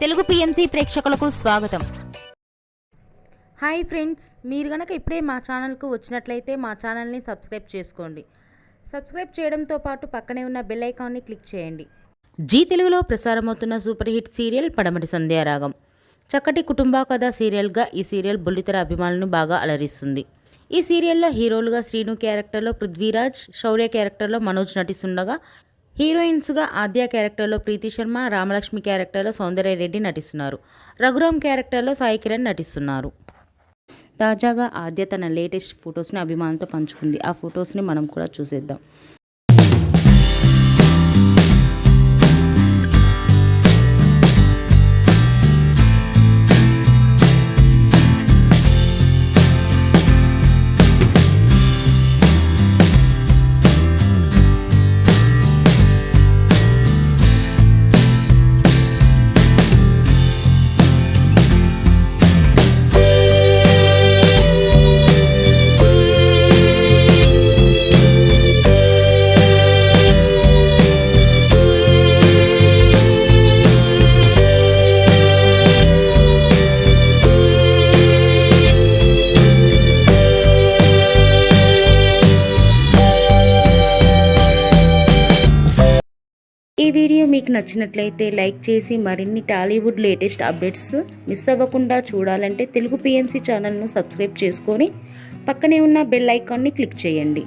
Telugu PMC ప్రేక్షకులకు స్వాగతం. Hi friends, మీరు గనక ఇప్పుడే మా ఛానల్కు వచ్చినట్లయితే మా ఛానల్ని సబ్స్క్రైబ్ చేసుకోండి. సబ్స్క్రైబ్ చేయడంతో పాటు పక్కనే ఉన్న బెల్ ఐకాన్ని క్లిక్ చేయండి. జీ తెలుగులో ప్రసారమవుతున్న సూపర్ హిట్ సీరియల్ పడమటి సంధ్యారాగం. చక్కటి కుటుంబ కథ సీరియల్గా ఈ సీరియల్ బుల్లితెర అభిమానులను బాగా అలరిస్తుంది. ఈ సీరియల్లో హీరోలుగా శ్రీను క్యారెక్టర్లో పృథ్వీరాజ్, శౌర్య క్యారెక్టర్లో మనోజ్ నటిస్తుండగా హీరోయిన్స్గా ఆద్య క్యారెక్టర్లో ప్రీతి శర్మ, రామలక్ష్మి క్యారెక్టర్లో సౌందర్య రెడ్డి నటిస్తున్నారు. రఘురామ్ క్యారెక్టర్లో సాయి కిరణ్ నటిస్తున్నారు. తాజాగా ఆద్య తన లేటెస్ట్ ఫొటోస్ని అభిమానులతో పంచుకుంది. ఆ ఫొటోస్ని మనం కూడా చూసేద్దాం. ఈ వీడియో మీకు నచ్చినట్లయితే లైక్ చేసి మరిన్ని టాలీవుడ్ లేటెస్ట్ అప్డేట్స్ మిస్ అవ్వకుండా చూడాలంటే తెలుగు పిఎంసి ఛానల్ను సబ్స్క్రైబ్ చేసుకొని పక్కనే ఉన్న బెల్ ఐకాన్ని క్లిక్ చేయండి.